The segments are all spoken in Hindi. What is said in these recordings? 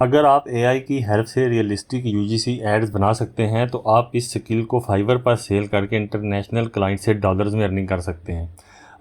अगर आप एआई की हेल्प से रियलिस्टिक यूजीसी एड्स बना सकते हैं तो आप इस स्किल को फाइवर पर सेल करके इंटरनेशनल क्लाइंट से डॉलर्स में अर्निंग कर सकते हैं।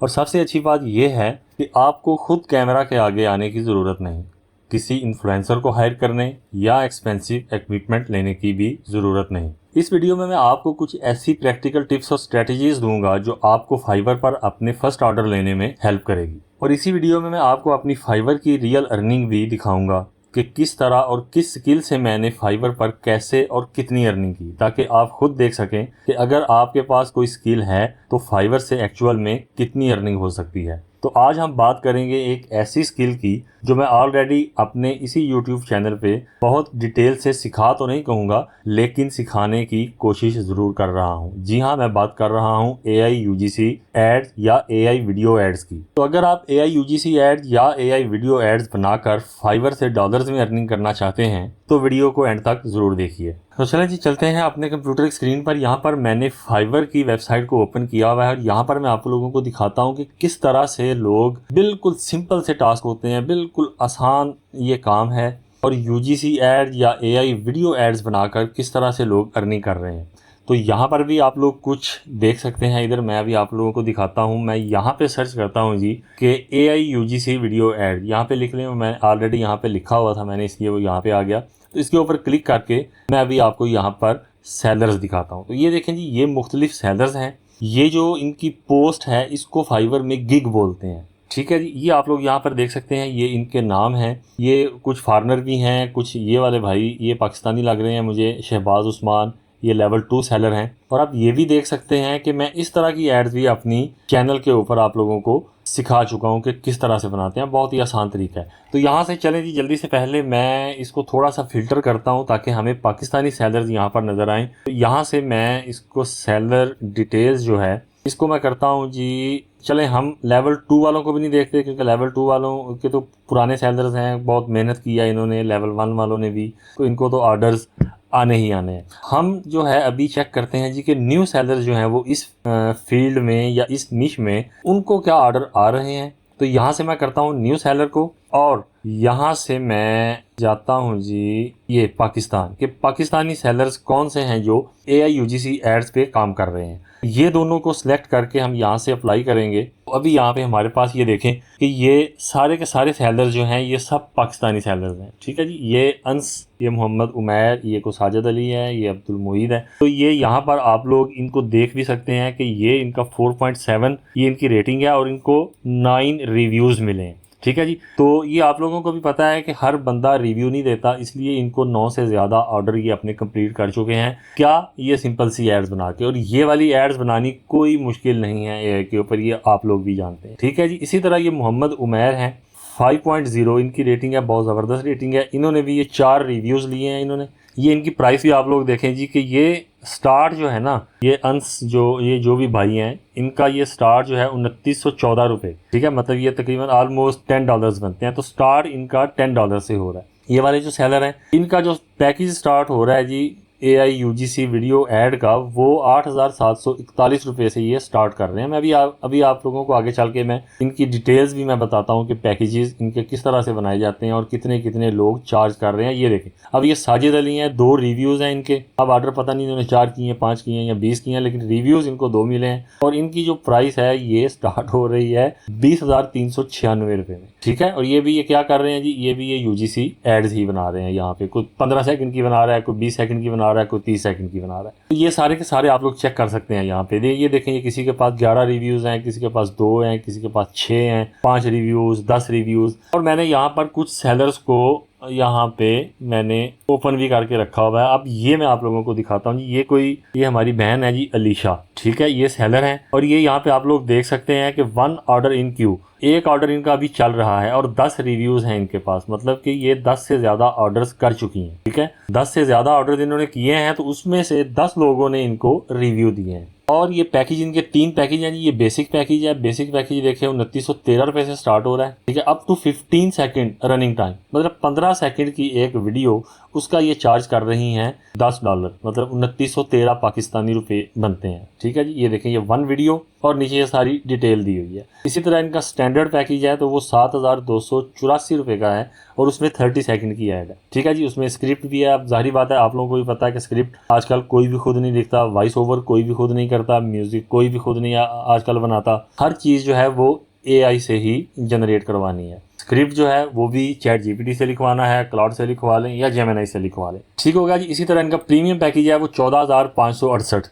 और सबसे अच्छी बात यह है कि आपको खुद कैमरा के आगे आने की ज़रूरत नहीं, किसी इन्फ्लुएंसर को हायर करने या एक्सपेंसिव इक्विपमेंट लेने की भी ज़रूरत नहीं। इस वीडियो में मैं आपको कुछ ऐसी प्रैक्टिकल टिप्स और स्ट्रेटजीज दूंगा जो आपको फाइवर पर अपने फर्स्ट ऑर्डर लेने में हेल्प करेगी। और इसी वीडियो में मैं आपको अपनी फाइवर की रियल अर्निंग भी दिखाऊंगा कि किस तरह और किस स्किल से मैंने फाइवर पर कैसे और कितनी अर्निंग की, ताकि आप खुद देख सकें कि अगर आपके पास कोई स्किल है तो फाइवर से एक्चुअल में कितनी अर्निंग हो सकती है। तो आज हम बात करेंगे एक ऐसी स्किल की जो मैं ऑलरेडी अपने इसी यूट्यूब चैनल पे बहुत डिटेल से सिखा तो नहीं कहूँगा, लेकिन सिखाने की कोशिश ज़रूर कर रहा हूँ। जी हाँ, मैं बात कर रहा हूँ AI UGC एड्स या AI वीडियो एड्स की। तो अगर आप AI UGC एड्स या AI वीडियो एड्स बनाकर फाइवर से डॉलर्स में अर्निंग करना चाहते हैं तो वीडियो को एंड तक ज़रूर देखिए। तो चलें जी, चलते हैं अपने कंप्यूटर की स्क्रीन पर। यहाँ पर मैंने फाइवर की वेबसाइट को ओपन किया हुआ है और यहाँ पर मैं आप लोगों को दिखाता हूँ कि किस तरह से लोग, बिल्कुल सिंपल से टास्क होते हैं, बिल्कुल आसान ये काम है, और UGC एड या AI वीडियो एड्स बनाकर किस तरह से लोग अर्निंग कर रहे हैं। तो यहाँ पर भी आप लोग कुछ देख सकते हैं। इधर मैं भी आप लोगों को दिखाता हूँ। मैं यहाँ पे सर्च करता हूँ जी कि AI UGC वीडियो एड, यहाँ पे लिख लें। मैं ऑलरेडी यहाँ पे लिखा हुआ था मैंने, इसलिए वो यहाँ पे आ गया। तो इसके ऊपर क्लिक करके मैं अभी आपको यहाँ पर सेलर्स दिखाता हूँ। तो ये देखें जी, ये मुख्तलिफ सेलर्स हैं। ये जो इनकी पोस्ट है इसको फाइवर में गिग बोलते हैं। ठीक है जी, ये आप लोग यहाँ पर देख सकते हैं, ये इनके नाम हैं। ये कुछ फॉरेनर भी हैं, कुछ ये वाले भाई ये पाकिस्तानी लग रहे हैं मुझे, शहबाज उस्मान, ये लेवल 2 सेलर हैं। और आप ये भी देख सकते हैं कि मैं इस तरह की एड्स भी अपनी चैनल के ऊपर आप लोगों को सिखा चुका हूँ कि किस तरह से बनाते हैं। बहुत ही आसान तरीका है। तो यहाँ से चलें जी, जल्दी से पहले मैं इसको थोड़ा सा फ़िल्टर करता हूँ ताकि हमें पाकिस्तानी सेलर्स यहाँ पर नज़र आएँ। तो यहाँ से मैं इसको सेलर डिटेल्स जो है इसको मैं करता हूँ जी। चलें, हम लेवल 2 वालों को भी नहीं देखते क्योंकि लेवल 2 वालों के तो पुराने सेलर्स हैं, बहुत मेहनत किया इन्होंने। लेवल 1 वालों ने भी, तो इनको तो ऑर्डर्स आने ही आने हैं। हम जो है अभी चेक करते हैं जी कि न्यू सेलर्स जो हैं वो इस फील्ड में या इस निश में उनको क्या ऑर्डर आ रहे हैं। तो यहाँ से मैं करता हूँ न्यू सेलर को, और यहाँ से मैं जाता हूँ जी ये पाकिस्तान के पाकिस्तानी सेलर्स कौन से हैं जो AI UGC एड्स पे काम कर रहे हैं। ये दोनों को सिलेक्ट करके हम यहाँ से अप्लाई करेंगे। तो अभी यहाँ पे हमारे पास ये देखें कि ये सारे के सारे सेलर्स जो हैं ये सब पाकिस्तानी सेलर्स हैं। ठीक है जी, ये अंस, ये मोहम्मद उमैर, ये को साजिद अली है, ये अब्दुल मुईद है। तो ये यहाँ पर आप लोग इनको देख भी सकते हैं कि ये इनका 4.7 ये इनकी रेटिंग है और इनको 9 रिव्यूज़ मिले हैं। ठीक है जी, तो ये आप लोगों को भी पता है कि हर बंदा रिव्यू नहीं देता, इसलिए इनको 9 से ज़्यादा ऑर्डर ये अपने कंप्लीट कर चुके हैं। क्या ये सिंपल सी एड्स बना के, और ये वाली एड्स बनानी कोई मुश्किल नहीं है AI के ऊपर, ये आप लोग भी जानते हैं। ठीक है जी, इसी तरह ये मोहम्मद उमैर हैं, 5.0 इनकी रेटिंग है, बहुत ज़बरदस्त रेटिंग है। इन्होंने भी ये 4 रिव्यूज़ लिए हैं इन्होंने। ये इनकी प्राइस भी आप लोग देखें जी कि ये स्टार्ट जो है ना, ये अंस जो भी भाई हैं इनका ये स्टार्ट जो है 2914 रुपये। ठीक है, मतलब ये तकरीबन ऑलमोस्ट $10 बनते हैं। तो स्टार्ट इनका $10 से हो रहा है। ये वाले जो सेलर हैं इनका जो पैकेज स्टार्ट हो रहा है जी AI UGC वीडियो ऐड का, वो 8,741 रुपये से ये स्टार्ट कर रहे हैं। मैं अभी आप लोगों को आगे चल के मैं इनकी डिटेल्स भी मैं बताता हूँ कि पैकेजेस इनके किस तरह से बनाए जाते हैं और कितने कितने लोग चार्ज कर रहे हैं। ये देखें, अब ये साजिद अली हैं, 2 रिव्यूज़ हैं इनके। अब ऑर्डर पता नहीं इन्होंने 4 किए हैं, 5 किए हैं या 20 किए हैं, लेकिन रिव्यूज़ इनको 2 मिले हैं। और इनकी जो प्राइस है ये स्टार्ट हो रही है 20,396 रुपये में। ठीक है, और ये भी ये क्या कर रहे हैं जी, ये भी ये UGC एड्स ही बना रहे हैं। यहाँ पे कोई 15 सेकंड की बना रहा है, कोई 20 सेकंड की बना रहा है, कोई 30 सेकंड की बना रहा है। तो ये सारे के सारे आप लोग चेक कर सकते हैं यहाँ पे। ये देखें, ये किसी के पास 11 रिव्यूज़ हैं, किसी के पास 2 हैं, किसी के पास 6 हैं, 5 रिव्यूज़, 10 रिव्यूज़। और मैंने यहाँ पर कुछ सेलर्स को यहाँ पे मैंने ओपन भी करके रखा हुआ है। अब ये मैं आप लोगों को दिखाता हूँ जी। ये हमारी बहन है जी अलीशा। ठीक है, ये सेलर हैं और ये यहाँ पे आप लोग देख सकते हैं कि 1 ऑर्डर इन क्यू, एक ऑर्डर इनका अभी चल रहा है और 10 रिव्यूज़ हैं इनके पास। मतलब कि ये 10 से ज़्यादा ऑर्डर्स कर चुकी हैं। ठीक है, 10 से ज़्यादा ऑर्डर इन्होंने किए हैं, तो उसमें से 10 लोगों ने इनको रिव्यू दिए हैं। और ये पैकेज इनके 3 पैकेज हैं जी। ये बेसिक पैकेज है। बेसिक पैकेज देखिए 2913 रुपये से स्टार्ट हो रहा है। ठीक है, up to 15 second running time, मतलब 15 सेकंड की एक वीडियो, उसका ये चार्ज कर रही हैं $10, मतलब 2913 पाकिस्तानी रुपये बनते हैं। ठीक है जी, ये देखें, ये 1 वीडियो और नीचे ये सारी डिटेल दी हुई है। इसी तरह इनका स्टैंडर्ड पैकेज है तो वो 7,284 रुपये का है और उसमें 30 सेकंड की ऐड है। ठीक है जी, उसमें स्क्रिप्ट भी है। अब जाहिर बात है आप लोगों को भी पता है कि स्क्रिप्ट आजकल कोई भी खुद नहीं लिखता, वॉइस ओवर कोई भी खुद नहीं करता, म्यूज़िक कोई भी खुद नहीं आजकल बनाता। हर चीज़ जो है वो AI से ही जनरेट करवानी है। स्क्रिप्ट जो है वो भी चैट GPT से लिखवाना है, क्लाउड से लिखवा लें या जेमिनी से लिखवा लें। ठीक होगा जी। इसी तरह इनका प्रीमियम पैकेज है वो 14,568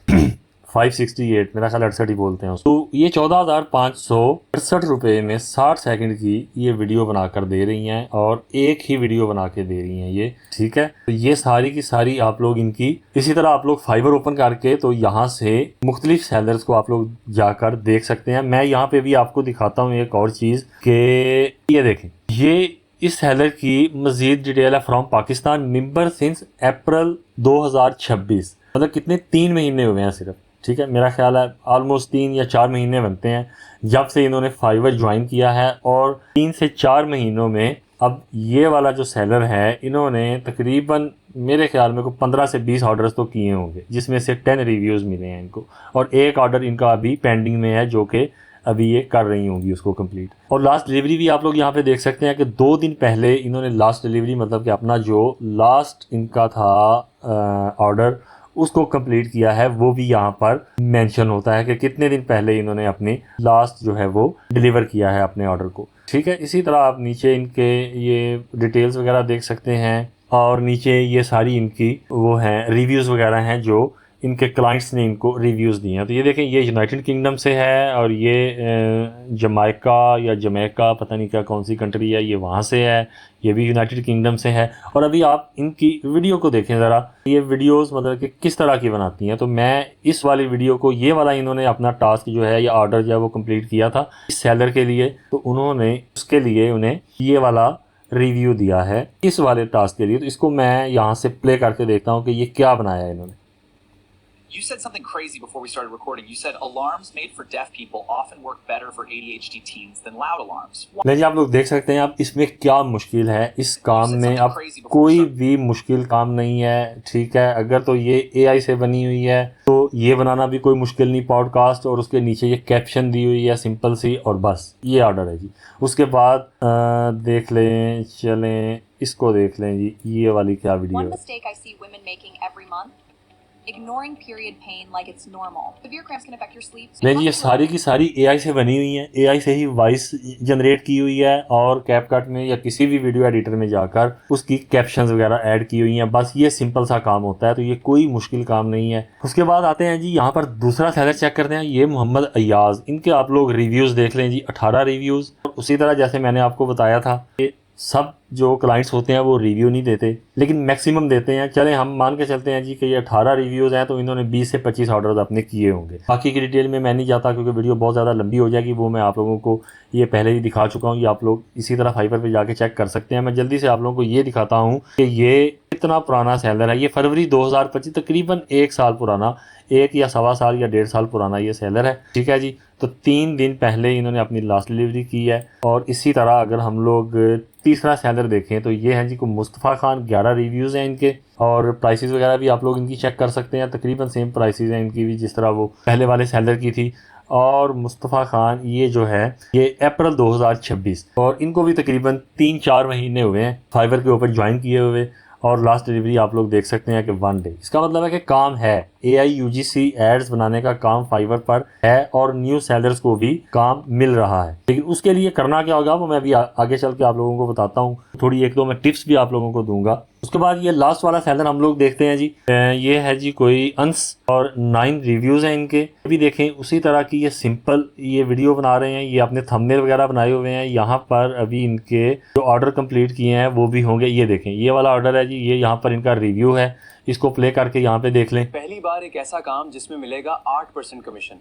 568, मेरा ख्याल 68 ही बोलते हैं उसको। तो ये 14,568 रुपये में 60 सेकंड की ये वीडियो बनाकर दे रही हैं और एक ही वीडियो बना के दे रही हैं ये। ठीक है, तो ये सारी की सारी आप लोग इनकी, इसी तरह आप लोग फाइवर ओपन करके तो यहाँ से मुख्तलिफ सेलर्स को आप लोग जाकर देख सकते हैं। मैं यहाँ पे भी आपको दिखाता हूँ एक और चीज़ के ये देखें, ये इस सेलर की मजीद डिटेल है। From Pakistan, member since April 2026, मतलब कितने 3 महीने हुए हैं सिर्फ। ठीक है, मेरा ख्याल है ऑलमोस्ट 3 या 4 महीने बनते हैं जब से इन्होंने फाइवर ज्वाइन किया है। और 3 से 4 महीनों में अब ये वाला जो सेलर है इन्होंने तकरीबन मेरे ख्याल में को 15 से 20 ऑर्डर्स तो किए होंगे, जिसमें से 10 रिव्यूज़ मिले हैं इनको और एक ऑर्डर इनका अभी पेंडिंग में है जो कि अभी ये कर रही होंगी उसको कंप्लीट। और लास्ट डिलीवरी भी आप लोग यहाँ पे देख सकते हैं कि 2 दिन पहले इन्होंने लास्ट डिलीवरी, मतलब कि अपना जो लास्ट इनका था ऑर्डर उसको कंप्लीट किया है। वो भी यहाँ पर मेंशन होता है कि कितने दिन पहले इन्होंने अपनी लास्ट जो है वो डिलीवर किया है अपने ऑर्डर को। ठीक है, इसी तरह आप नीचे इनके ये डिटेल्स वगैरह देख सकते हैं और नीचे ये सारी इनकी वो हैं रिव्यूज़ वगैरह हैं जो इनके क्लाइंट्स ने इनको रिव्यूज़ दिए हैं। तो ये देखें, ये यूनाइटेड किंगडम से है और ये जमाइका या जमैका, पता नहीं क्या कौन सी कंट्री है, ये वहाँ से है। ये भी यूनाइटेड किंगडम से है। और अभी आप इनकी वीडियो को देखें ज़रा, ये वीडियोस मतलब कि किस तरह की बनाती हैं। तो मैं इस वाली वीडियो को, ये वाला इन्होंने अपना टास्क जो है या ऑर्डर जो है वो कंप्लीट किया था इस सेलर के लिए, तो उन्होंने उसके लिए उन्हें ये वाला रिव्यू दिया है इस वाले टास्क के लिए। तो इसको मैं यहाँ से प्ले करके देखता हूँ कि ये क्या बनाया है इन्होंने। You said something crazy before we started recording. You said alarms made for deaf people often work better for ADHD teens than loud alarms. नहीं जी, आप लोग देख सकते हैं आप इसमें क्या मुश्किल है। इस काम में अब कोई भी मुश्किल काम नहीं है। ठीक है, अगर तो ये AI से बनी हुई है तो ये बनाना भी कोई मुश्किल नहीं। पॉडकास्ट और उसके नीचे ये कैप्शन दी हुई है सिंपल सी, और बस ये ऑर्डर है जी। उसके बाद देख लें, चलें इसको देख लें जी, ये वाली क्या वीडियो है। Ignoring period pain like it's normal. Severe cramps can affect your sleep. नहीं जी, ये सारी की सारी AI से बनी हुई हैं। AI से ही वॉइस जनरेट की हुई है और कैपकट में या किसी भी वीडियो एडिटर में जाकर उसकी कैप्शंस वगैरह ऐड की हुई हैं। बस ये सिंपल सा काम होता है, तो ये कोई मुश्किल काम नहीं है। उसके बाद आते हैं जी, यहाँ पर दूसरा सेलर चेक करते हैं। ये मोहम्मद अयाज, इनके आप लोग रिव्यूज़ देख लें जी, 18 रिव्यूज़। उसी तरह जैसे मैंने आपको बताया था कि सब जो क्लाइंट्स होते हैं वो रिव्यू नहीं देते, लेकिन मैक्सिमम देते हैं। चलें हम मान के चलते हैं जी कि ये 18 रिव्यूज़ हैं, तो इन्होंने 20 से 25 ऑर्डर्स अपने किए होंगे। बाकी की डिटेल में मैं नहीं जाता क्योंकि वीडियो बहुत ज़्यादा लंबी हो जाएगी। वो मैं आप लोगों को ये पहले ही दिखा चुका हूँ। ये आप लोग इसी तरह फाइवर पे जाके चेक कर सकते हैं। मैं जल्दी से आप लोगों को ये दिखाता हूँ कि ये कितना पुराना सेलर है। ये फरवरी 2025, तकरीबन 1 साल पुराना, 1 या सवा साल या 1.5 साल पुराना ये सेलर है। ठीक है जी, तो 3 दिन पहले इन्होंने अपनी लास्ट डिलीवरी की है। और इसी तरह अगर हम लोग तीसरा सेलर देखें तो ये है जी को मुस्तफ़ा खान, 11 रिव्यूज़ हैं इनके और प्राइसेस वगैरह भी आप लोग इनकी चेक कर सकते हैं। तकरीबन सेम प्राइसेस हैं इनकी भी जिस तरह वो पहले वाले सेलर की थी। और मुस्तफ़ा खान ये जो है ये अप्रैल 2026, और इनको भी तकरीबन 3-4 महीने हुए हैं फाइवर के ऊपर ज्वाइन किए हुए। और लास्ट डिलीवरी आप लोग देख सकते हैं कि 1 डे। इसका मतलब है कि काम है। AI UGC एड्स बनाने का काम फाइवर पर है और न्यू सेलर्स को भी काम मिल रहा है। लेकिन उसके लिए करना क्या होगा वो मैं अभी आगे चल के आप लोगों को बताता हूँ। थोड़ी 1-2 मैं टिप्स भी आप लोगों को दूंगा। उसके बाद ये लास्ट वाला सेलर हम लोग देखते हैं जी, ये है जी कोई अंस, और 9 रिव्यूज़ हैं इनके भी देखें। उसी तरह की ये सिंपल ये वीडियो बना रहे हैं, ये अपने थंबनेल वगैरह बनाए हुए हैं। यहाँ पर अभी इनके जो ऑर्डर कंप्लीट किए हैं वो भी होंगे। ये देखें, ये वाला ऑर्डर है जी, ये यहाँ पर इनका रिव्यू है। इसको प्ले करके यहाँ पे देख लें। पहली बार एक ऐसा काम जिसमें मिलेगा 8% कमीशन,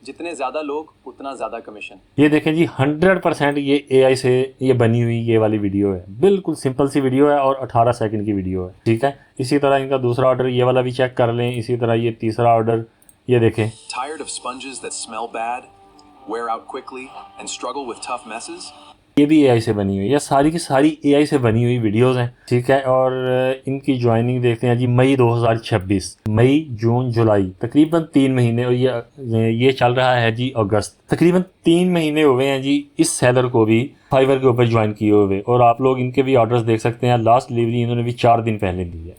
जितने ज्यादा लोग उतना ज्यादा कमीशन। ये देखें जी, 100% ये AI से ये बनी हुई ये वाली वीडियो है। बिल्कुल सिंपल सी वीडियो है और 18 सेकंड की वीडियो है। ठीक है, इसी तरह इनका दूसरा ऑर्डर ये वाला भी चेक कर लें। इसी तरह ये तीसरा ऑर्डर ये देखें। Tired of sponges that smell bad, wear out quickly and struggle with tough messes? ये भी एआई से बनी हुई है, या सारी की सारी एआई से बनी हुई वीडियोस हैं, ठीक है। और इनकी ज्वाइनिंग देखते हैं जी मई 2026, मई जून जुलाई तकरीबन 3 महीने, और ये चल रहा है जी अगस्त, तकरीबन 3 महीने हुए हैं जी इस सेलर को भी फाइवर के ऊपर ज्वाइन किए हुए। और आप लोग इनके भी ऑर्डर्स देख सकते हैं, लास्ट डिलीवरी इन्होंने भी 4 दिन पहले दी है,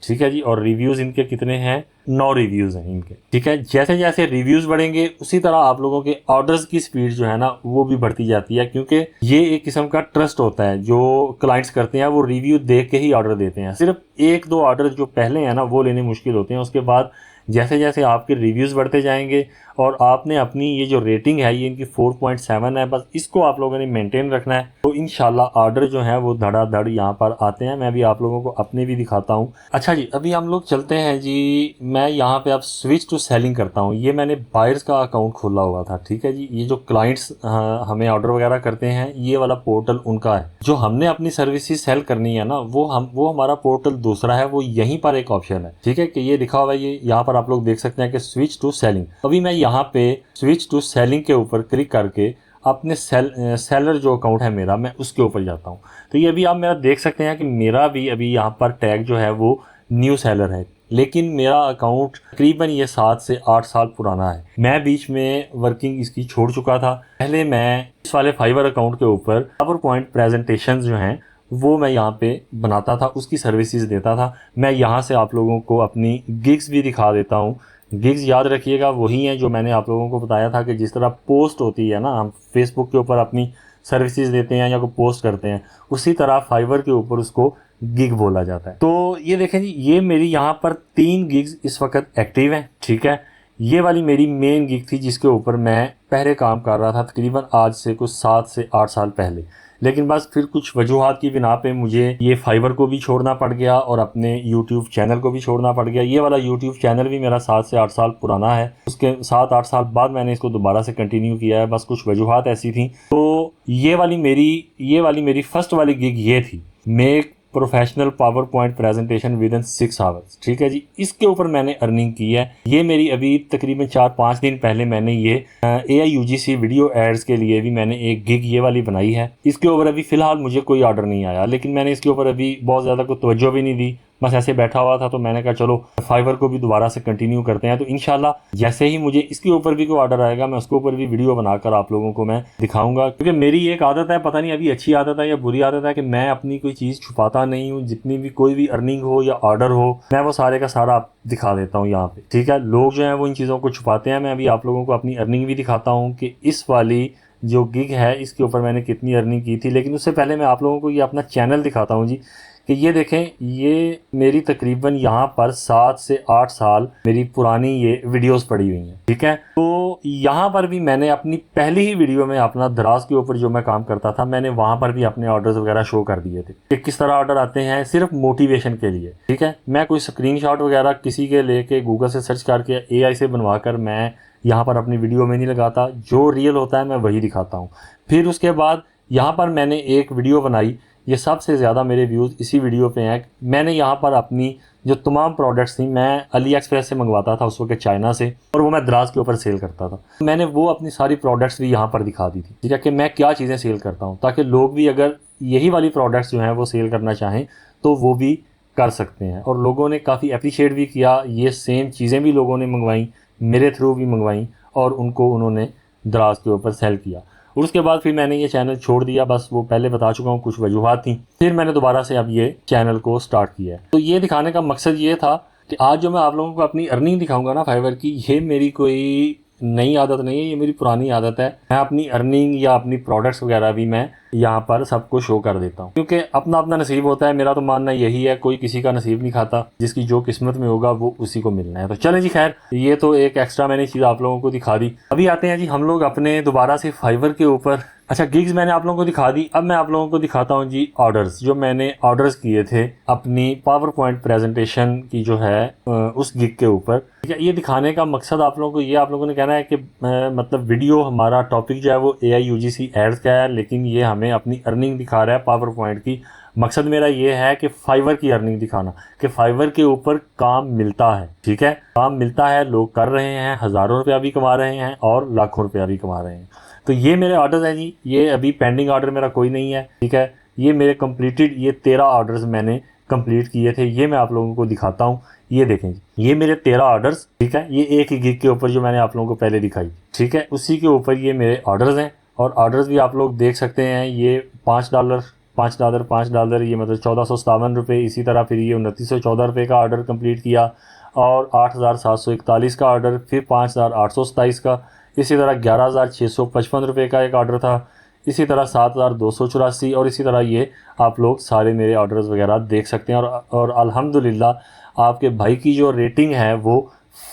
ठीक है जी। और रिव्यूज़ इनके कितने हैं, 9 रिव्यूज़ हैं इनके, ठीक है। जैसे जैसे रिव्यूज़ बढ़ेंगे उसी तरह आप लोगों के ऑर्डर्स की स्पीड जो है ना वो भी बढ़ती जाती है, क्योंकि ये एक किस्म का ट्रस्ट होता है जो क्लाइंट्स करते हैं, वो रिव्यू देख के ही ऑर्डर देते हैं। सिर्फ 1-2 ऑर्डर जो पहले हैं ना वो लेने मुश्किल होते हैं, उसके बाद जैसे जैसे आपके रिव्यूज़ बढ़ते जाएंगे और आपने अपनी ये जो रेटिंग है ये इनकी 4.7 है, बस इसको आप लोगों ने मेंटेन रखना है, तो इंशाल्लाह ऑर्डर जो है वो धड़ाधड़ यहाँ पर आते हैं। मैं भी आप लोगों को अपने भी दिखाता हूँ। अच्छा जी, अभी हम लोग चलते हैं जी, मैं यहाँ पे अब स्विच टू सेलिंग करता हूँ। ये मैंने बायर्स का अकाउंट खोला हुआ था, ठीक है जी। ये जो क्लाइंट्स हमें ऑर्डर वगैरह करते हैं, ये वाला पोर्टल उनका है। जो हमने अपनी सर्विसेज सेल करनी है ना वो हमारा पोर्टल दूसरा है, वो यहीं पर एक ऑप्शन है, ठीक है, कि ये लिखा हुआ है, ये यहाँ पर आप लोग देख सकते हैं कि स्विच टू सेलिंग। अभी मैं यहाँ पे स्विच टू सेलिंग के ऊपर क्लिक करके अपने सेलर जो अकाउंट है मेरा, मैं उसके ऊपर जाता हूँ। तो ये अभी आप मेरा देख सकते हैं कि मेरा भी अभी यहाँ पर टैग जो है वो न्यू सेलर है, लेकिन मेरा अकाउंट तकरीबन ये 7 से 8 साल पुराना है। मैं बीच में वर्किंग इसकी छोड़ चुका था। पहले मैं इस वाले फाइवर अकाउंट के ऊपर पावर पॉइंट प्रेजेंटेशन जो हैं वो मैं यहाँ पे बनाता था, उसकी सर्विसेज देता था। मैं यहाँ से आप लोगों को अपनी गिग्स भी दिखा देता हूँ। गिग्स याद रखिएगा वही हैं जो मैंने आप लोगों को बताया था कि जिस तरह पोस्ट होती है ना, हम फेसबुक के ऊपर अपनी सर्विसेज देते हैं या कोई पोस्ट करते हैं, उसी तरह फाइवर के ऊपर उसको गिग बोला जाता है। तो ये देखें जी, ये मेरी यहाँ पर 3 गिग्स इस वक्त एक्टिव हैं, ठीक है। ये वाली मेरी मेन गिग थी जिसके ऊपर मैं पहले काम कर रहा था तकरीबन आज से कुछ 7 से 8 साल पहले, लेकिन बस फिर कुछ वजूहात की बिना पे मुझे ये फाइवर को भी छोड़ना पड़ गया और अपने यूट्यूब चैनल को भी छोड़ना पड़ गया। ये वाला यूट्यूब चैनल भी मेरा 7 से 8 साल पुराना है, उसके 7-8 साल बाद मैंने इसको दोबारा से कंटिन्यू किया है, बस कुछ वजूहात ऐसी थी। तो ये वाली मेरी फर्स्ट वाली गिग ये थी, make professional power point presentation with in 6 hours, ठीक है जी। इसके ऊपर मैंने अर्निंग की है। ये मेरी अभी तकरीबन 4-5 दिन पहले मैंने ये AI UGC वीडियो एड्स के लिए भी मैंने एक गिग ये वाली बनाई है। इसके ऊपर अभी फ़िलहाल मुझे कोई ऑर्डर नहीं आया, लेकिन मैंने इसके ऊपर अभी बहुत ज़्यादा कोई तवज्जो भी नहीं दी, बस ऐसे बैठा हुआ था। तो मैंने कहा चलो फाइवर को भी दोबारा से कंटिन्यू करते हैं। तो इंशाल्लाह जैसे ही मुझे इसके ऊपर भी कोई ऑर्डर आएगा मैं उसके ऊपर भी वीडियो बनाकर आप लोगों को मैं दिखाऊंगा, क्योंकि मेरी एक आदत है, पता नहीं अभी अच्छी आदत है या बुरी आदत है, कि मैं अपनी कोई चीज़ छुपाता नहीं हूँ। जितनी भी कोई भी अर्निंग हो या ऑर्डर हो, मैं वो सारे का सारा आप दिखा देता हूँ यहाँ पे, ठीक है। लोग जो हैं वो इन चीज़ों को छुपाते हैं। मैं अभी आप लोगों को अपनी अर्निंग भी दिखाता हूँ कि इस वाली जो गिग है इसके ऊपर मैंने कितनी अर्निंग की थी। लेकिन उससे पहले मैं आप लोगों को ये अपना चैनल दिखाता हूँ जी, कि ये देखें, ये मेरी तकरीबन यहाँ पर 7 से 8 साल मेरी पुरानी ये वीडियोस पड़ी हुई हैं, ठीक है। तो यहाँ पर भी मैंने अपनी पहली ही वीडियो में अपना दराज के ऊपर जो मैं काम करता था, मैंने वहाँ पर भी अपने ऑर्डर्स वगैरह शो कर दिए थे कि किस तरह ऑर्डर आते हैं, सिर्फ मोटिवेशन के लिए, ठीक है। मैं कोई स्क्रीनशॉट वगैरह किसी के लेके गूगल से सर्च करके AI से बनवा कर मैं यहाँ पर अपनी वीडियो में नहीं लगाता। जो रियल होता है मैं वही दिखाता हूँ। फिर उसके बाद यहाँ पर मैंने एक वीडियो बनाई, ये सबसे ज़्यादा मेरे व्यूज़ इसी वीडियो पे हैं। मैंने यहाँ पर अपनी जो तमाम प्रोडक्ट्स थी, मैं AliExpress से मंगवाता था उस वक्त, चाइना से, और वो मैं दराज के ऊपर सेल करता था। मैंने वो अपनी सारी प्रोडक्ट्स भी यहाँ पर दिखा दी थी, ठीक है, कि मैं क्या चीज़ें सेल करता हूँ, ताकि लोग भी अगर यही वाली प्रोडक्ट्स जो हैं वो सेल करना चाहें तो वो भी कर सकते हैं। और लोगों ने काफ़ी अप्रिशिएट भी किया। ये सेम चीज़ें भी लोगों ने मंगवाई, मेरे थ्रू भी मंगवाई, और उन्होंने दराज के ऊपर सेल किया। और उसके बाद फिर मैंने ये चैनल छोड़ दिया, बस वो पहले बता चुका हूँ, कुछ वजूहात थी। फिर मैंने दोबारा से अब ये चैनल को स्टार्ट किया है। तो ये दिखाने का मकसद ये था कि आज जो मैं आप लोगों को अपनी अर्निंग दिखाऊंगा ना फाइवर की, ये मेरी कोई नई आदत नहीं है, ये मेरी पुरानी आदत है। मैं अपनी अर्निंग या अपनी प्रोडक्ट्स वगैरह भी मैं यहाँ पर सबको शो कर देता हूँ, क्योंकि अपना अपना नसीब होता है। मेरा तो मानना यही है, कोई किसी का नसीब नहीं खाता, जिसकी जो किस्मत में होगा वो उसी को मिलना है। तो चलें जी, खैर ये तो एक एक्स्ट्रा मैंने चीज़ आप लोगों को दिखा दी। अभी आते हैं जी हम लोग अपने दोबारा से फाइवर के ऊपर। अच्छा, गिग्स मैंने आप लोगों को दिखा दी, अब मैं आप लोगों को दिखाता हूँ जी ऑर्डर्स, जो मैंने ऑर्डर्स किए थे अपनी पावर पॉइंट प्रेजेंटेशन की जो है उस गिग के ऊपर, ठीक है। ये दिखाने का मकसद आप लोगों को, ये आप लोगों ने कहना है कि मतलब वीडियो हमारा टॉपिक जो है वो AI UGC एड्स का है, लेकिन ये हमें अपनी अर्निंग दिखा रहा है पावर पॉइंट की। मकसद मेरा ये है कि फाइवर की अर्निंग दिखाना, कि फाइवर के ऊपर काम मिलता है, ठीक है, काम मिलता है, लोग कर रहे हैं, हज़ारों रुपया भी कमा रहे हैं और लाखों रुपया भी कमा रहे हैं। तो ये मेरे ऑर्डर्स हैं जी, ये अभी पेंडिंग ऑर्डर मेरा कोई नहीं है, ठीक है। ये मेरे कंप्लीटेड, ये 13 ऑर्डर्स मैंने कंप्लीट किए थे, ये मैं आप लोगों को दिखाता हूँ। ये देखें जी, ये मेरे 13 ऑर्डर्स, ठीक है। ये एक ही गिग के ऊपर जो मैंने आप लोगों को पहले दिखाई, ठीक है, उसी के ऊपर ये मेरे ऑर्डर्स हैं। और ऑर्डर्स भी आप लोग देख सकते हैं, ये $5 $5 ये मतलब 1457 रुपये। इसी तरह फिर ये 2914 रुपये का ऑर्डर कंप्लीट किया, और 8741 का ऑर्डर, फिर 5827 का, इसी तरह 11655 रुपये का एक ऑर्डर था, इसी तरह 7284, और इसी तरह ये आप लोग सारे मेरे ऑर्डर्स वगैरह देख सकते हैं। और अल्हम्दुलिल्लाह आपके भाई की जो रेटिंग है वो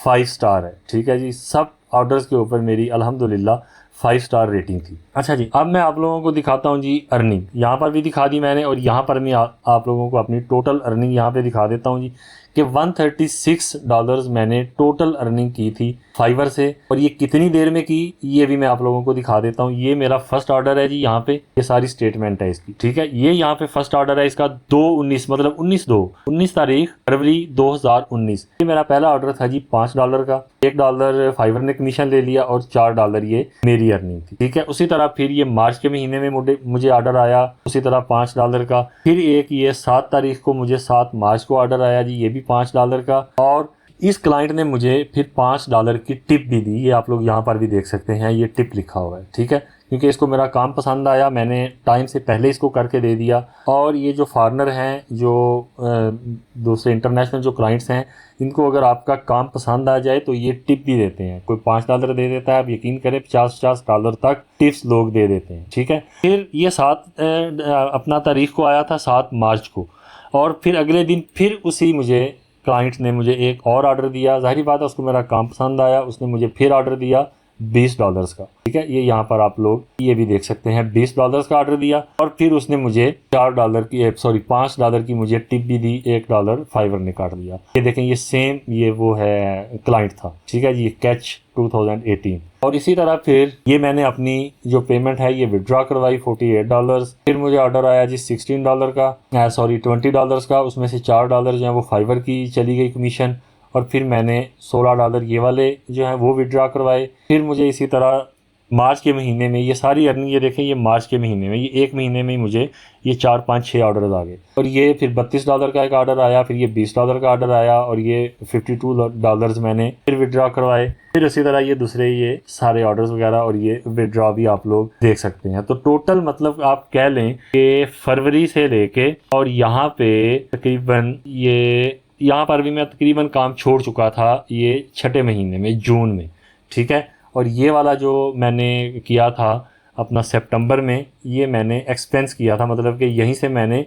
5 स्टार है, ठीक है जी। सब ऑर्डर्स के ऊपर मेरी अल्हम्दुलिल्लाह 5 स्टार रेटिंग थी। अच्छा जी, अब मैं आप लोगों को दिखाता हूँ जी अर्निंग। यहाँ पर भी दिखा दी मैंने, और यहाँ पर मैं आप लोगों को अपनी टोटल अर्निंग यहाँ पे दिखा देता हूँ जी, कि $136 मैंने टोटल अर्निंग की थी फाइवर से। और ये कितनी देर में की, ये भी मैं आप लोगों को दिखा देता हूँ। ये मेरा फर्स्ट ऑर्डर है जी, यहाँ पे ये सारी स्टेटमेंट है इसकी, ठीक है। ये यहाँ पे फर्स्ट ऑर्डर है इसका 2/19, मतलब 19 तारीख फरवरी 2019। ये मेरा पहला ऑर्डर था जी $5 का। $1 फाइवर ने कमीशन ले लिया, और $4 ये मेरी अर्निंग थी, ठीक है। उसी तरह फिर ये मार्च के महीने में मुझे ऑर्डर आया, उसी तरह $5 का। फिर एक ये 7 तारीख को मुझे 7 मार्च को ऑर्डर आया जी, ये भी $5 का। और इस क्लाइंट ने मुझे फिर $5 की टिप भी दी, ये आप लोग यहाँ पर भी देख सकते हैं, ये टिप लिखा हुआ है, ठीक है। क्योंकि इसको मेरा काम पसंद आया, मैंने टाइम से पहले इसको करके दे दिया। और ये जो फॉरेनर हैं, जो दूसरे इंटरनेशनल जो क्लाइंट्स हैं, इनको अगर आपका काम पसंद आ जाए तो ये टिप भी देते हैं। कोई $5 दे देता है, आप यकीन करें $50 तक टिप्स लोग दे देते हैं, ठीक है। फिर ये 7 अपना तारीख को आया था, 7 मार्च को। और फिर अगले दिन फिर उसी मुझे क्लाइंट ने मुझे एक और ऑर्डर दिया। ज़ाहिर बात है उसको मेरा काम पसंद आया, उसने मुझे फिर ऑर्डर दिया $20 का, ठीक है। ये यहाँ पर आप लोग ये भी देख सकते हैं, $20 का ऑर्डर दिया। और फिर उसने मुझे $5 की मुझे टिप भी दी, $1 फाइवर ने काट दिया। ये देखें, ये सेम ये वो है क्लाइंट था, ठीक है जी, ये कैच 2018। और इसी तरह फिर ये मैंने अपनी जो पेमेंट है ये विड्रॉ करवाई $48। फिर मुझे ऑर्डर आया जी $16 का, $20 का। उसमें से $4 जो है वो फाइवर की चली गई कमीशन। और फिर मैंने $16 ये वाले जो हैं वो विड्रॉ करवाए। फिर मुझे इसी तरह मार्च के महीने में ये सारी अर्निंग, ये देखें, ये मार्च के महीने में, ये एक महीने में ही मुझे ये 4 5 6 ऑर्डर्स आ गए। और ये फिर $32 का एक ऑर्डर आया, फिर ये $20 का ऑर्डर आया, और ये $52 मैंने फिर विड्रॉ करवाए। फिर इसी तरह ये दूसरे ये सारे ऑर्डर्स वगैरह और ये विड्रॉ भी आप लोग देख सकते हैं। तो टोटल मतलब आप कह लें कि फरवरी से लेके और यहाँ पे तकरीबन यहाँ पर भी मैं तकरीबन काम छोड़ चुका था ये 6ठे महीने में, जून में, ठीक है। और ये वाला जो मैंने किया था अपना सितंबर में, ये मैंने एक्सपेंस किया था, मतलब कि यहीं से मैंने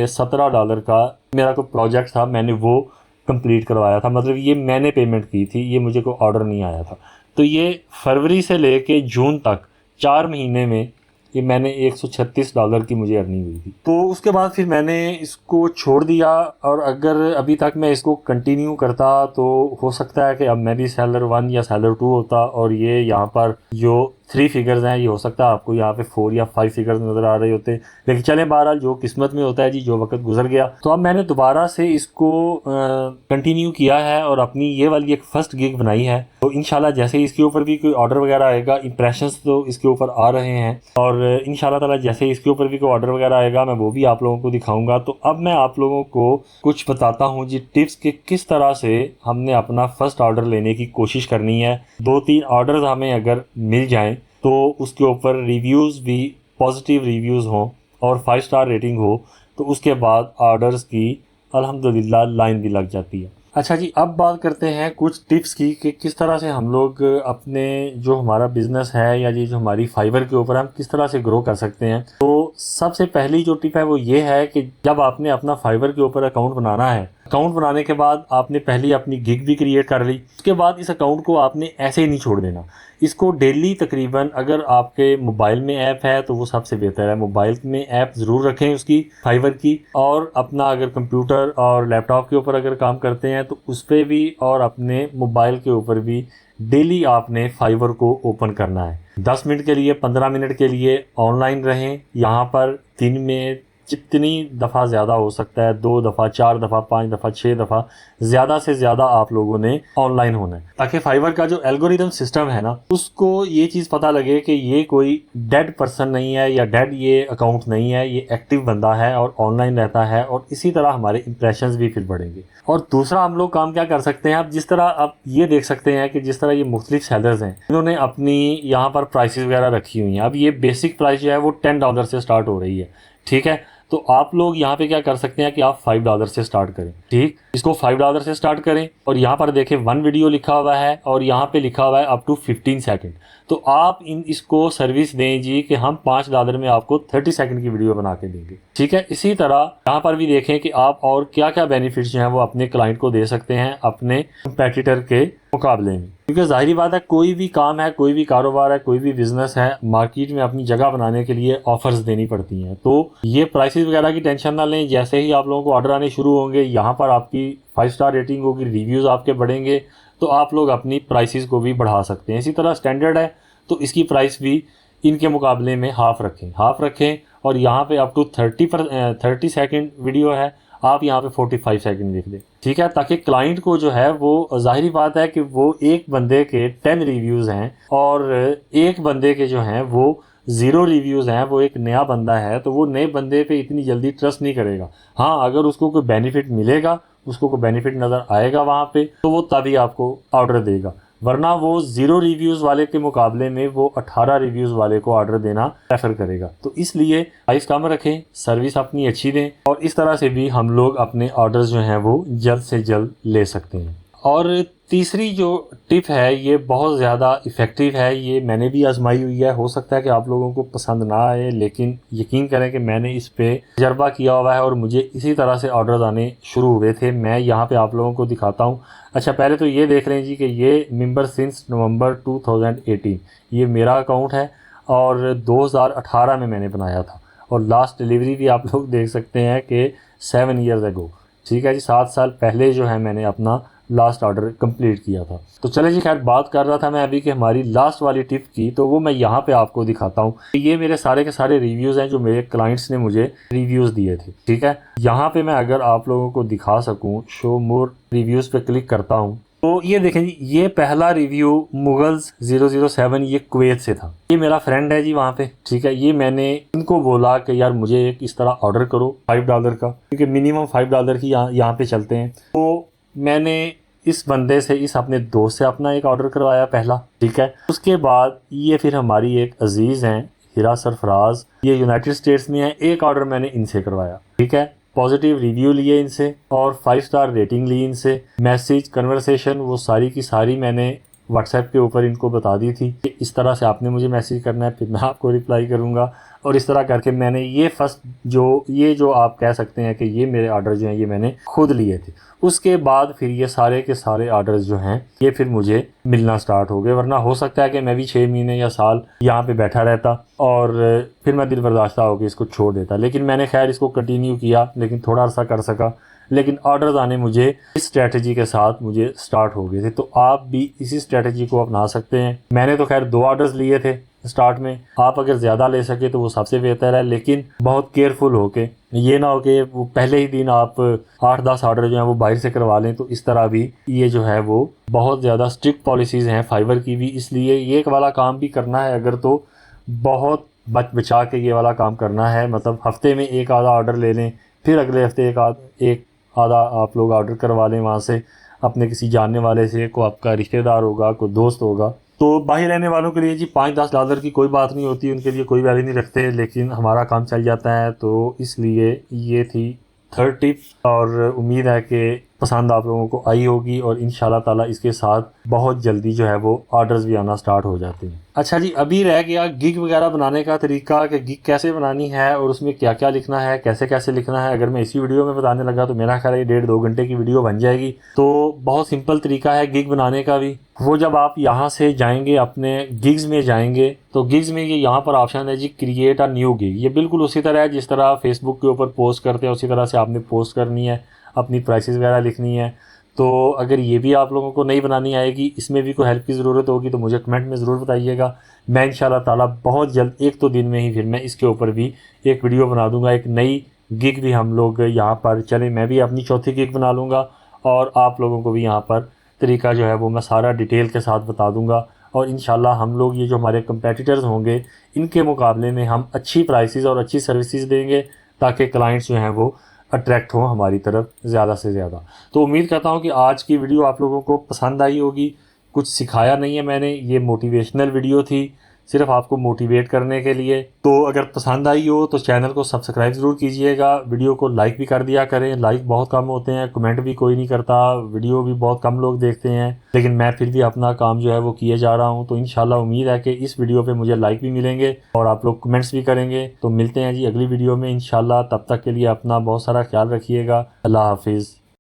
$17 का मेरा कोई प्रोजेक्ट था, मैंने वो कंप्लीट करवाया था। मतलब ये मैंने पेमेंट की थी, ये मुझे कोई ऑर्डर नहीं आया था। तो ये फरवरी से लेके जून तक 4 महीने में ये मैंने $136 की मुझे अर्निंग हुई थी। तो उसके बाद फिर मैंने इसको छोड़ दिया, और अगर अभी तक मैं इसको कंटिन्यू करता तो हो सकता है कि अब मैं भी सेलर 1 या सेलर 2 होता, और ये यहाँ पर जो 3 फिगर्स हैं, ये हो सकता है आपको यहाँ पे 4 या 5 फिगर्स नज़र आ रहे होते। लेकिन चलें, बहरहाल जो किस्मत में होता है जी, जो वक्त गुजर गया। तो अब मैंने दोबारा से इसको कंटिन्यू किया है, और अपनी ये वाली एक फ़र्स्ट गिग बनाई है। तो इंशाल्लाह जैसे ही इसके ऊपर भी कोई ऑर्डर वगैरह आएगा, इंप्रेशंस तो इसके ऊपर आ रहे हैं, और इंशाल्लाह ताला जैसे इसके ऊपर भी कोई ऑर्डर वगैरह आएगा मैं वो भी आप लोगों को दिखाऊंगा। तो अब मैं आप लोगों को कुछ बताता हूँ जी टिप्स के, किस तरह से हमने अपना फर्स्ट ऑर्डर लेने की कोशिश करनी है। 2-3 ऑर्डर्स हमें अगर मिल जाएं तो उसके ऊपर रिव्यूज़ भी पॉजिटिव रिव्यूज़ हों और 5 स्टार रेटिंग हो, तो उसके बाद ऑर्डर्स की अल्हम्दुलिल्लाह लाइन भी लग जाती है। अच्छा जी, अब बात करते हैं कुछ टिप्स की कि किस तरह से हम लोग अपने जो हमारा बिज़नेस है या ये जो हमारी फाइवर के ऊपर हम किस तरह से ग्रो कर सकते हैं। तो सबसे पहली जो टिप है वो ये है कि जब आपने अपना फाइवर के ऊपर अकाउंट बनाना है, अकाउंट बनाने के बाद आपने पहले अपनी गिग भी क्रिएट कर ली। उसके बाद इस अकाउंट को आपने ऐसे ही नहीं छोड़ देना, इसको डेली तकरीबन, अगर आपके मोबाइल में ऐप है तो वो सबसे बेहतर है, मोबाइल में ऐप ज़रूर रखें उसकी फाइवर की। और अपना अगर कंप्यूटर और लैपटॉप के ऊपर अगर काम करते हैं तो उस पर भी, और अपने मोबाइल के ऊपर भी डेली आपने फाइवर को ओपन करना है। 10 मिनट के लिए, 15 मिनट के लिए ऑनलाइन रहें। यहाँ पर दिन में जितनी दफ़ा ज़्यादा हो सकता है, 2 दफ़ा, 4 दफ़ा, 5 दफ़ा, 6 दफ़ा, ज़्यादा से ज़्यादा आप लोगों ने ऑनलाइन होना है, ताकि फाइवर का जो एल्गोरिदम सिस्टम है ना, उसको ये चीज़ पता लगे कि ये कोई डेड पर्सन नहीं है या डेड ये अकाउंट नहीं है, ये एक्टिव बंदा है और ऑनलाइन रहता है, और इसी तरह हमारे इंप्रेशंस भी फिर बढ़ेंगे। और दूसरा हम लोग काम क्या कर सकते हैं, आप जिस तरह आप ये देख सकते हैं कि जिस तरह ये मुख्तलिफ सेलर्स हैं, इन्होंने अपनी यहाँ पर प्राइसेस वगैरह रखी हुई हैं। अब ये बेसिक प्राइस जो है वो $10 से स्टार्ट हो रही है, ठीक है। तो आप लोग यहाँ पे क्या कर सकते हैं कि आप $5 से स्टार्ट करें, ठीक, इसको $5 से स्टार्ट करें। और यहाँ पर देखें 1 वीडियो लिखा हुआ है और यहाँ पे लिखा हुआ है अप टू 15 सेकंड। तो आप इसको सर्विस दें जी कि हम $5 में आपको 30 सेकंड की वीडियो बना के देंगे, ठीक है। इसी तरह यहाँ पर भी देखें कि आप और क्या क्या बेनिफिट्स जो हैं वो अपने क्लाइंट को दे सकते हैं अपने कंपेटिटर के मुकाबले में। क्योंकि ज़ाहिरी बात है, कोई भी काम है, कोई भी कारोबार है, कोई भी बिज़नेस है, मार्केट में अपनी जगह बनाने के लिए ऑफर्स देनी पड़ती हैं। तो ये प्राइसेस वगैरह की टेंशन ना लें, जैसे ही आप लोगों को ऑर्डर आने शुरू होंगे, यहाँ पर आपकी 5 स्टार रेटिंग होगी, रिव्यूज़ आपके बढ़ेंगे, तो आप लोग अपनी प्राइसेस को भी बढ़ा सकते हैं। इसी तरह स्टैंडर्ड है तो इसकी प्राइस भी इनके मुकाबले में हाफ़ रखें। और यहाँ पे अप टू 30 सेकंड वीडियो है, आप यहाँ पे 45 सेकंड लिख दें, ठीक है, ताकि क्लाइंट को जो है वो, ज़ाहिरी बात है कि वो एक बंदे के 10 रिव्यूज़ हैं और एक बंदे के जो हैं वो 0 रिव्यूज़ हैं, वो एक नया बंदा है, तो वो नए बंदे पे इतनी जल्दी ट्रस्ट नहीं करेगा। हाँ, अगर उसको कोई बेनिफिट मिलेगा, उसको कोई बेनिफिट नज़र आएगा वहाँ पे, तो वो तभी आपको ऑर्डर देगा, वरना वो 0 रिव्यूज़ वाले के मुकाबले में वो 18 रिव्यूज़ वाले को ऑर्डर देना प्रेफर करेगा। तो इसलिए प्राइस कम रखें, सर्विस अपनी अच्छी दें, और इस तरह से भी हम लोग अपने ऑर्डर्स जो हैं वो जल्द से जल्द ले सकते हैं। और तीसरी जो टिप है ये बहुत ज़्यादा इफ़ेक्टिव है, ये मैंने भी आजमाई हुई है। हो सकता है कि आप लोगों को पसंद ना आए, लेकिन यकीन करें कि मैंने इस पे तजर्बा किया हुआ है और मुझे इसी तरह से ऑर्डर आने शुरू हुए थे। मैं यहाँ पे आप लोगों को दिखाता हूँ। अच्छा, पहले तो ये देख लें जी कि ये मेंबर सिंस नवंबर 2018 ये मेरा अकाउंट है और 2018 में मैंने बनाया था, और लास्ट डिलीवरी भी आप लोग देख सकते हैं कि 7 ईयर्स अगो, ठीक है जी, 7 साल पहले जो है मैंने अपना लास्ट ऑर्डर कंप्लीट किया था। तो चले जी, खैर बात कर रहा था मैं अभी कि हमारी लास्ट वाली टिप की, तो वो मैं यहाँ पे आपको दिखाता हूँ। ये मेरे सारे के सारे रिव्यूज़ हैं जो मेरे क्लाइंट्स ने मुझे रिव्यूज़ दिए थे, ठीक है। यहाँ पे मैं अगर आप लोगों को दिखा सकूँ, शो मोर रिव्यूज़ पे क्लिक करता हूँ, तो ये देखें जी, ये पहला रिव्यू मुगल्स 007 ये कुवैत से था। ये मेरा फ्रेंड है जी वहाँ पे, ठीक है। ये मैंने इनको बोला कि यार मुझे एक इस तरह ऑर्डर करो $5 का, क्योंकि मिनिमम $5 ही यहाँ पे चलते हैं। तो मैंने इस बंदे से, इस अपने दोस्त से अपना एक ऑर्डर करवाया पहला, ठीक है। उसके बाद ये फिर हमारी एक अजीज़ हैं हिरा सरफराज, ये यूनाइटेड स्टेट्स में है, एक ऑर्डर मैंने इनसे करवाया, ठीक है। पॉजिटिव रिव्यू लिए इनसे और 5 स्टार रेटिंग ली इनसे। मैसेज कन्वर्सेशन वो सारी की सारी मैंने व्हाट्सएप के ऊपर इनको बता दी थी कि इस तरह से आपने मुझे मैसेज करना है, फिर मैं आपको रिप्लाई करूँगा। और इस तरह करके मैंने ये फर्स्ट जो आप कह सकते हैं कि ये मेरे ऑर्डर जो हैं ये मैंने खुद लिए थे। उसके बाद फिर ये सारे के सारे ऑर्डर्स जो हैं ये फिर मुझे मिलना स्टार्ट हो गए, वरना हो सकता है कि मैं भी 6 महीने या साल यहाँ पे बैठा रहता और फिर मैं दिल बर्दाश्ता होकर इसको छोड़ देता। लेकिन मैंने खैर इसको कंटिन्यू किया, लेकिन थोड़ा अर्सा कर सका, लेकिन ऑर्डर्स आने मुझे इस स्ट्रेटजी के साथ मुझे स्टार्ट हो गए थे। तो आप भी इसी स्ट्रेटजी को अपना सकते हैं। मैंने तो खैर 2 ऑर्डर्स लिए थे स्टार्ट में, आप अगर ज़्यादा ले सके तो वो सबसे बेहतर है, लेकिन बहुत केयरफुल होके, ये ना हो कि वो पहले ही दिन आप 8-10 ऑर्डर जो हैं वो बाहर से करवा लें। तो इस तरह भी ये जो है वो बहुत ज़्यादा स्ट्रिक्ट पॉलिसीज़ हैं फाइवर की भी, इसलिए ये वाला काम भी करना है अगर तो बहुत बचा के ये वाला काम करना है। मतलब हफ्ते में एक आधा ऑर्डर ले लें, फिर अगले हफ्ते एक आधा आप लोग ऑर्डर करवा लें वहाँ से अपने किसी जानने वाले से, को आपका रिश्तेदार होगा, कोई दोस्त होगा। तो बाहर रहने वालों के लिए जी $5-10 की कोई बात नहीं होती, उनके लिए कोई वैल्यू नहीं रखते, लेकिन हमारा काम चल जाता है। तो इसलिए ये थी 3rd टिप, और उम्मीद है कि पसंद आप लोगों को आई होगी और इंशाल्लाह ताला इसके साथ बहुत जल्दी जो है वो ऑर्डर्स भी आना स्टार्ट हो जाते हैं। अच्छा जी, अभी रह गया गिग वगैरह बनाने का तरीका कि गिग कैसे बनानी है और उसमें क्या क्या लिखना है, कैसे कैसे लिखना है। अगर मैं इसी वीडियो में बताने लगा तो मेरा ख्याल है 1.5-2 घंटे की वीडियो बन जाएगी। तो बहुत सिंपल तरीका है गिग बनाने का भी। वो जब आप यहाँ से जाएंगे अपने गिग्स में जाएंगे, तो गिग्स में ये यहाँ पर ऑप्शन है जी क्रिएट अ न्यू गिग। ये बिल्कुल उसी तरह है जिस तरह फेसबुक के ऊपर पोस्ट करते हैं, उसी तरह से आपने पोस्ट करनी है, अपनी प्राइसेस वगैरह लिखनी है। तो अगर ये भी आप लोगों को नहीं बनानी आएगी, इसमें भी कोई हेल्प की ज़रूरत होगी तो मुझे कमेंट में ज़रूर बताइएगा। मैं इंशाल्लाह ताला बहुत जल्द 1-2 दिन में ही फिर मैं इसके ऊपर भी एक वीडियो बना दूंगा, एक नई गिग भी हम लोग यहाँ पर चलें, मैं भी अपनी चौथी गिग बना लूँगा और आप लोगों को भी यहाँ पर तरीका जो है वो मैं सारा डिटेल के साथ बता दूँगा। और इंशाल्लाह हम लोग ये जो हमारे कंपेटिटर्स होंगे इनके मुकाबले में हम अच्छी प्राइसेस और अच्छी सर्विसेज देंगे ताकि क्लाइंट्स जो हैं वो अट्रैक्ट हों हमारी तरफ ज़्यादा से ज़्यादा। तो उम्मीद करता हूँ कि आज की वीडियो आप लोगों को पसंद आई होगी। कुछ सिखाया नहीं है मैंने, ये मोटिवेशनल वीडियो थी, सिर्फ आपको मोटिवेट करने के लिए। तो अगर पसंद आई हो तो चैनल को सब्सक्राइब ज़रूर कीजिएगा, वीडियो को लाइक भी कर दिया करें। लाइक बहुत कम होते हैं, कमेंट भी कोई नहीं करता, वीडियो भी बहुत कम लोग देखते हैं, लेकिन मैं फिर भी अपना काम जो है वो किए जा रहा हूँ। तो इंशाल्लाह उम्मीद है कि इस वीडियो पे मुझे लाइक भी मिलेंगे और आप लोग कमेंट्स भी करेंगे। तो मिलते हैं जी अगली वीडियो में इंशाल्लाह, तब तक के लिए अपना बहुत सारा ख्याल रखिएगा। अल्लाह हाफिज़।